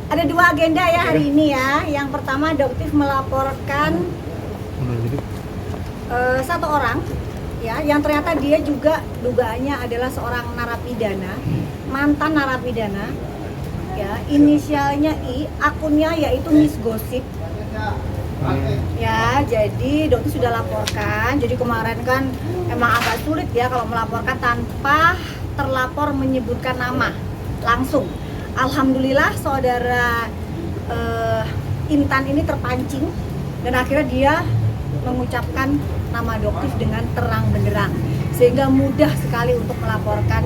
Ada dua agenda ya hari ini ya. Yang pertama Doktif melaporkan satu orang ya, yang ternyata dia juga dugaannya adalah seorang narapidana, mantan narapidana ya, inisialnya I, akunnya yaitu Miss Gossip ya. Jadi Doktif sudah laporkan. Jadi kemarin kan emang agak sulit ya kalau melaporkan tanpa terlapor menyebutkan nama langsung. Alhamdulillah saudara Intan ini terpancing dan akhirnya dia mengucapkan nama Doktif dengan terang benderang sehingga mudah sekali untuk melaporkan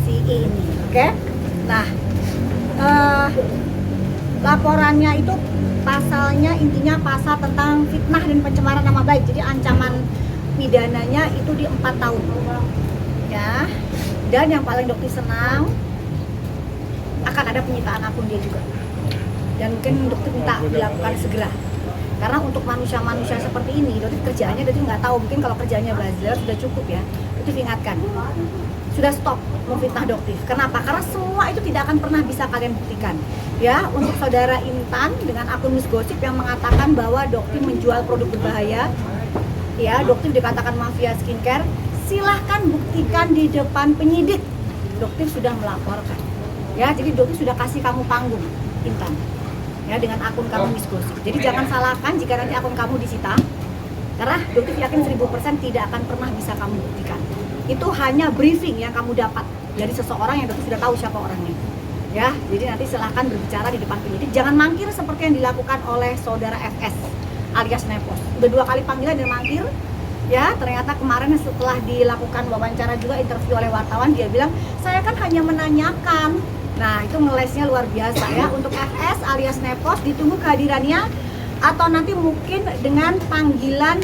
si I ini. Oke? Nah, laporannya itu pasalnya intinya pasal tentang fitnah dan pencemaran nama baik. Jadi ancaman pidananya itu di 4 tahun. Ya. Dan yang paling Doktif senang akan ada penyitaan akun dia juga. Dan mungkin Doktif minta dilakukan segera. Karena untuk manusia-manusia seperti ini, Doktif kerjaannya Doktif nggak tahu, mungkin kalau kerjaannya buzzer sudah cukup ya. Doktif ingatkan, sudah stop memfitnah Doktif. Kenapa? Karena semua itu tidak akan pernah bisa kalian buktikan. Ya, untuk saudara Intan dengan akun Miss Gossip yang mengatakan bahwa Doktif menjual produk berbahaya, ya, Doktif dikatakan mafia skincare, silahkan buktikan di depan penyidik. Doktif sudah melaporkan. Ya, jadi Doktif sudah kasih kamu panggung, Intan. Ya, dengan akun kamu Miss Gossip. Jadi jangan salahkan jika nanti akun kamu disita. Karena Doktif yakin 1000% tidak akan pernah bisa kamu buktikan. Itu hanya briefing yang kamu dapat dari seseorang yang Doktif sudah tahu siapa orangnya. Ya, jadi nanti silahkan berbicara di depan penyidik. Jangan mangkir seperti yang dilakukan oleh saudara FS alias Nepos. Udah 2 kali panggilan dan mangkir. Ya, ternyata kemarin setelah dilakukan wawancara juga interview oleh wartawan, dia bilang, saya kan hanya menanyakan. Nah, itu ngelesnya luar biasa ya. Untuk FS alias Nepos ditunggu kehadirannya atau nanti mungkin dengan panggilan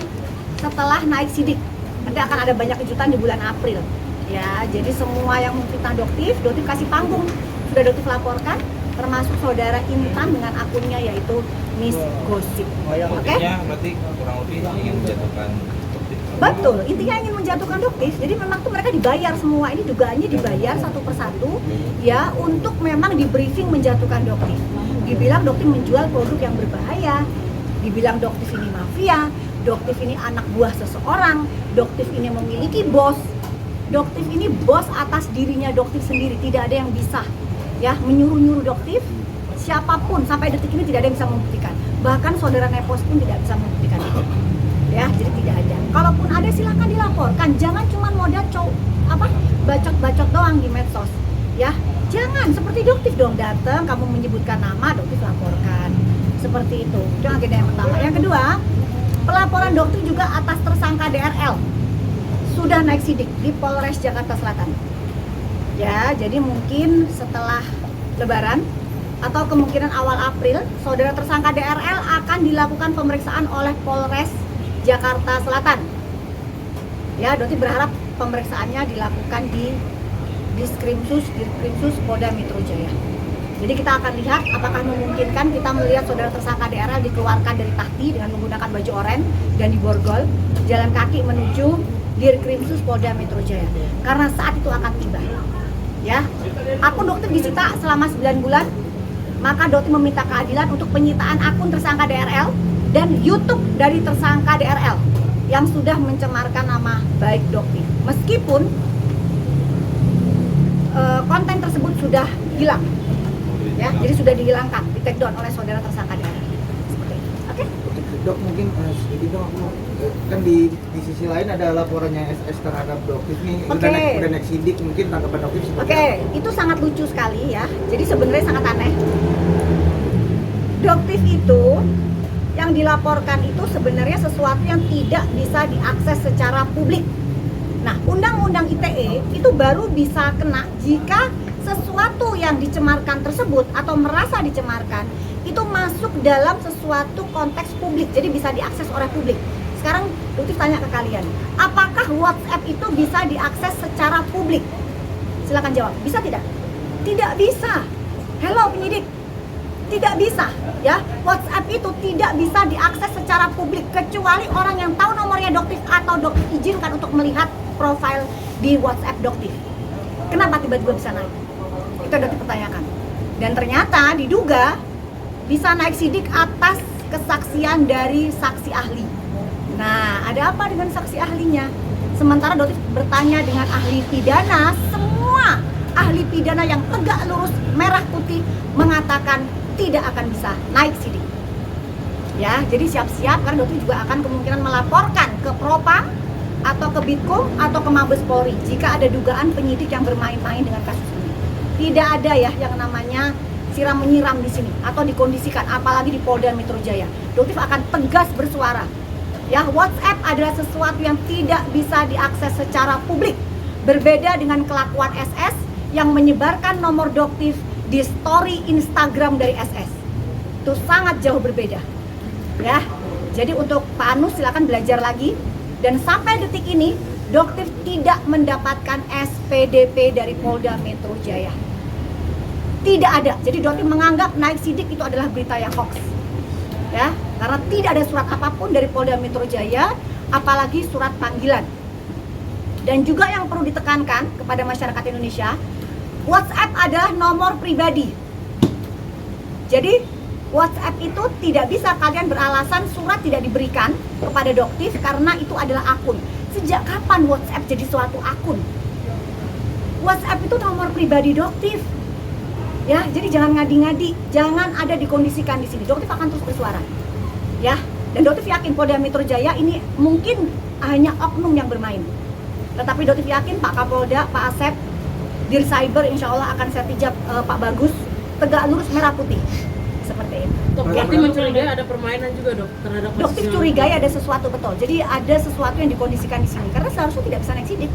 setelah naik sidik. Nanti akan ada banyak kejutan di bulan April. Ya, jadi semua yang memfitnah Doktif kasih panggung. Sudah Doktif laporkan, termasuk saudara Intan dengan akunnya yaitu Miss Gossip. Oke? Berarti kurang lebih ingin menjatuhkan Doktif. Betul, intinya ingin menjatuhkan Doktif. Jadi memang tuh mereka dibayar semua, ini dugaannya dibayar satu persatu ya, untuk memang di briefing menjatuhkan Doktif. Dibilang Doktif menjual produk yang berbahaya, dibilang Doktif ini mafia, Doktif ini anak buah seseorang, Doktif ini memiliki bos, Doktif ini bos atas dirinya Doktif sendiri, tidak ada yang bisa ya menyuruh-nyuruh Doktif. Siapapun sampai detik ini tidak ada yang bisa membuktikan. Bahkan saudara Nepos pun tidak bisa membuktikan itu. Ya, jadi tidak ada. Kalaupun ada silahkan dilaporkan. Jangan cuma modal bacot-bacot doang di medsos. Ya, jangan seperti Doktif dong, datang kamu menyebutkan nama, Doktif laporkan. Seperti itu. Itu agenda yang pertama. Yang kedua, pelaporan Doktif juga atas tersangka DRL sudah naik sidik di Polres Jakarta Selatan. Ya, jadi mungkin setelah Lebaran atau kemungkinan awal April, saudara tersangka DRL akan dilakukan pemeriksaan oleh Polres Jakarta Selatan. Ya, Doktif berharap pemeriksaannya dilakukan di Diskrimsus Polda Metro Jaya. Jadi kita akan lihat apakah memungkinkan kita melihat saudara tersangka DRL dikeluarkan dari tahti dengan menggunakan baju oranye dan diborgol jalan kaki menuju Dirkrimsus Polda Metro Jaya. Karena saat itu akan tiba. Ya, akun Doktif disita selama 9 bulan, maka Doktif meminta keadilan untuk penyitaan akun tersangka DRL dan YouTube dari tersangka DRL yang sudah mencemarkan nama baik Doktif. Meskipun konten tersebut sudah hilang, ya, jadi sudah dihilangkan, di take down oleh saudara tersangka DRL. Seperti itu. Oke? Dok, mungkin sedikit dong, kan di sisi lain ada laporannya SS terhadap Doktif nih. Udah naik sidik, mungkin tanggapan Doktif seperti apa? Itu sangat lucu sekali ya. Jadi sebenarnya sangat aneh. Doktif itu yang dilaporkan itu sebenarnya sesuatu yang tidak bisa diakses secara publik. Nah, Undang-Undang ITE itu baru bisa kena jika sesuatu yang dicemarkan tersebut atau merasa dicemarkan itu masuk dalam sesuatu konteks publik, jadi bisa diakses oleh publik. Sekarang Doktif tanya ke kalian, apakah WhatsApp itu bisa diakses secara publik? Silakan jawab, bisa tidak? Tidak bisa. Hello penyidik, tidak bisa ya. WhatsApp itu tidak bisa diakses secara publik kecuali orang yang tahu nomornya Doktif atau Doktif izinkan untuk melihat profil di WhatsApp Doktif. Kenapa tiba-tiba bisa naik? Itu Doktif pertanyakan. Dan ternyata diduga bisa naik sidik atas kesaksian dari saksi ahli. Nah, ada apa dengan saksi ahlinya? Sementara Dotif bertanya dengan ahli pidana, semua ahli pidana yang tegak lurus merah putih mengatakan tidak akan bisa naik sidik. Ya, jadi siap-siap karena Dotif juga akan kemungkinan melaporkan ke Propam atau ke Bitkom atau ke Mabes Polri jika ada dugaan penyidik yang bermain-main dengan kasus ini. Tidak ada ya yang namanya siram menyiram di sini atau dikondisikan, apalagi di Polda Metro Jaya. Dotif akan tegas bersuara. Ya, WhatsApp adalah sesuatu yang tidak bisa diakses secara publik. Berbeda dengan kelakuan SS yang menyebarkan nomor Dotif di story Instagram dari SS. Itu sangat jauh berbeda. Ya. Jadi untuk Pak Anus silakan belajar lagi, dan sampai detik ini Dotif tidak mendapatkan SPDP dari Polda Metro Jaya. Tidak ada. Jadi Dotif menganggap naik sidik itu adalah berita yang hoax. Ya, karena tidak ada surat apapun dari Polda Metro Jaya, apalagi surat panggilan. Dan juga yang perlu ditekankan kepada masyarakat Indonesia, WhatsApp adalah nomor pribadi. Jadi WhatsApp itu tidak bisa kalian beralasan surat tidak diberikan kepada Dotif karena itu adalah akun. Sejak kapan WhatsApp jadi suatu akun? WhatsApp itu nomor pribadi Dotif. Ya, jadi jangan ngadi-ngadi, jangan ada dikondisikan di sini. Dotif akan terus bersuara. Ya, dan Dotif yakin Polda Metro Jaya ini mungkin hanya oknum yang bermain. Tetapi Dotif yakin Pak Kapolda, Pak Asep, Dir Cyber insya Allah akan sertijab Pak Bagus, tegak lurus merah putih. Seperti itu. Dotif mencurigai ada permainan juga dok terhadap kasus. Dotif curigai ada sesuatu, betul. Jadi ada sesuatu yang dikondisikan di sini karena seharusnya tidak bisa naik sidik.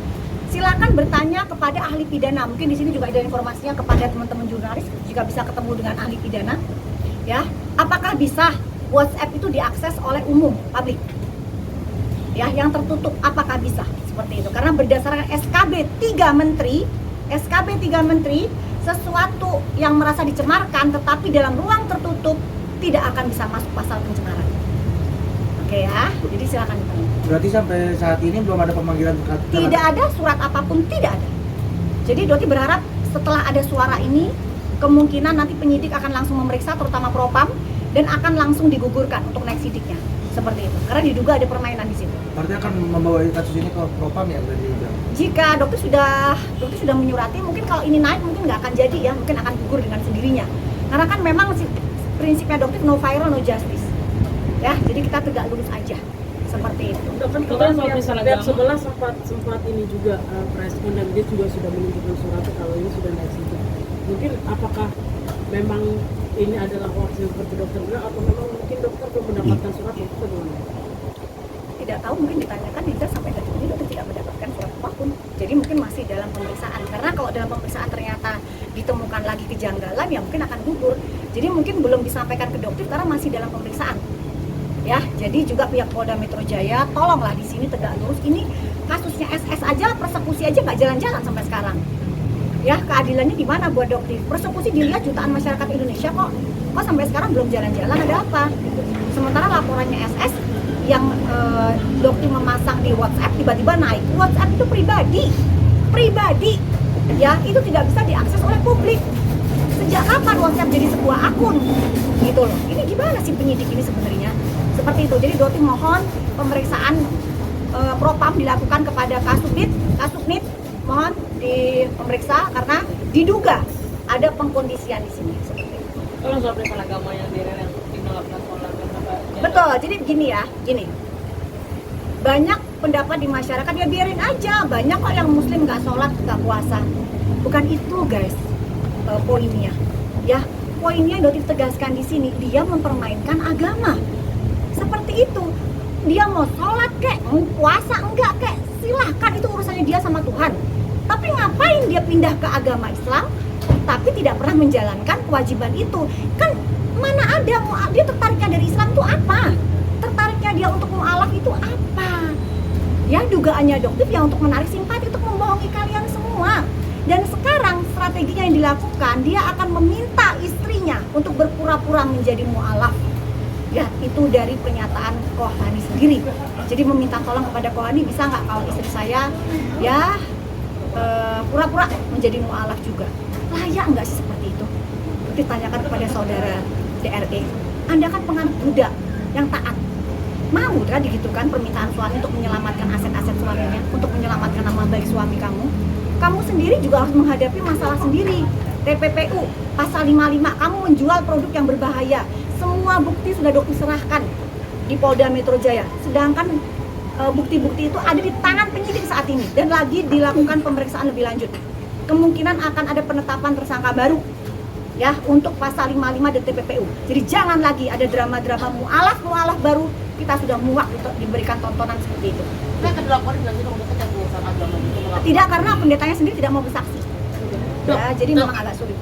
Silakan bertanya kepada ahli pidana. Mungkin di sini juga ada informasinya kepada teman-teman jurnalis jika bisa ketemu dengan ahli pidana. Ya, apakah bisa WhatsApp itu diakses oleh umum, publik? Ya, yang tertutup apakah bisa? Seperti itu. Karena berdasarkan SKB 3 Menteri, sesuatu yang merasa dicemarkan tetapi dalam ruang tertutup tidak akan bisa masuk pasal pencemaran. Oke ya, jadi silakan ditanya. Berarti sampai saat ini belum ada pemanggilan Tidak ada surat apapun, tidak ada. Jadi Doti berharap setelah ada suara ini, kemungkinan nanti penyidik akan langsung memeriksa, terutama Propam, dan akan langsung digugurkan untuk naik sidiknya. Seperti itu, karena diduga ada permainan di situ. Artinya akan membawa kasus ini ke Propam ya berarti? Jika Doti sudah menyurati, mungkin kalau ini naik mungkin nggak akan jadi ya, mungkin akan gugur dengan sendirinya. Karena kan memang prinsipnya Doti no viral no justice. Ya, jadi kita tegak lurus aja seperti itu. Kan pihak sebelah sempat ini juga respon dan dia juga sudah menunjukkan surat kalau ini sudah naik sidik. Mungkin apakah memang ini adalah hoax seperti dokter bilang atau memang mungkin dokter belum mendapatkan surat itu bagaimana? Tidak tahu, mungkin ditanyakan tidak sampai detik ini dokter tidak mendapatkan surat apapun. Jadi mungkin masih dalam pemeriksaan. Karena kalau dalam pemeriksaan ternyata ditemukan lagi kejanggalan ya mungkin akan gugur. Jadi mungkin belum disampaikan ke dokter karena masih dalam pemeriksaan. Ya, jadi juga pihak Polda Metro Jaya, tolonglah di sini tegak lurus. Ini kasusnya SS aja, persekusi aja nggak jalan-jalan sampai sekarang. Ya, keadilannya di mana buat Doktif? Persekusi dilihat jutaan masyarakat Indonesia kok sampai sekarang belum jalan-jalan, ada apa? Sementara laporannya SS yang Doktif memasang di WhatsApp tiba-tiba naik. WhatsApp itu pribadi, ya itu tidak bisa diakses oleh publik. Sejak kapan WhatsApp jadi sebuah akun? Gitu loh. Ini gimana sih penyidik ini sebenarnya? Seperti itu. Jadi Doti mohon pemeriksaan Propam dilakukan kepada Kasubnit, mohon diperiksa karena diduga ada pengkondisian di sini. Seperti itu. Kalau soal peristiwa agama yang dinolakkan sholat betul. Jadi begini ya, banyak pendapat di masyarakat ya biarin aja. Banyak kok yang Muslim nggak sholat, nggak puasa. Bukan itu guys poinnya. Ya poinnya Doti tegaskan di sini dia mempermainkan agama. Seperti itu, dia mau sholat kek, mau puasa enggak kek, silahkan itu urusannya dia sama Tuhan. Tapi ngapain dia pindah ke agama Islam, tapi tidak pernah menjalankan kewajiban itu? Kan mana ada dia tertariknya dari Islam itu apa? Tertariknya dia untuk mu'alaf itu apa? Ya dugaannya Doktif ya untuk menarik simpati, untuk membohongi kalian semua. Dan sekarang strateginya yang dilakukan, dia akan meminta istrinya untuk berpura-pura menjadi mu'alaf. Ya itu dari pernyataan Kohani sendiri. Jadi meminta tolong kepada Kohani, bisa nggak kalau istri saya ya pura-pura menjadi mu'alaf juga. Layak nggak sih seperti itu? ditanyakan kepada saudara DRE, Anda kan penganut Buddha yang taat, mau kan digitukan permintaan suami untuk menyelamatkan aset-aset suaminya, untuk menyelamatkan nama baik suami kamu. Kamu sendiri juga harus menghadapi masalah sendiri. TPPU pasal 55, kamu menjual produk yang berbahaya. Semua bukti sudah dokter serahkan di Polda Metro Jaya. Sedangkan bukti-bukti itu ada di tangan penyidik saat ini dan lagi dilakukan pemeriksaan lebih lanjut. Kemungkinan akan ada penetapan tersangka baru ya untuk pasal 55 dan TPPU. Jadi jangan lagi ada drama-drama mualaf baru. Kita sudah muak untuk diberikan tontonan seperti itu. Tidak, karena pendetanya sendiri tidak mau bersaksi. Ya, jadi memang agak sulit.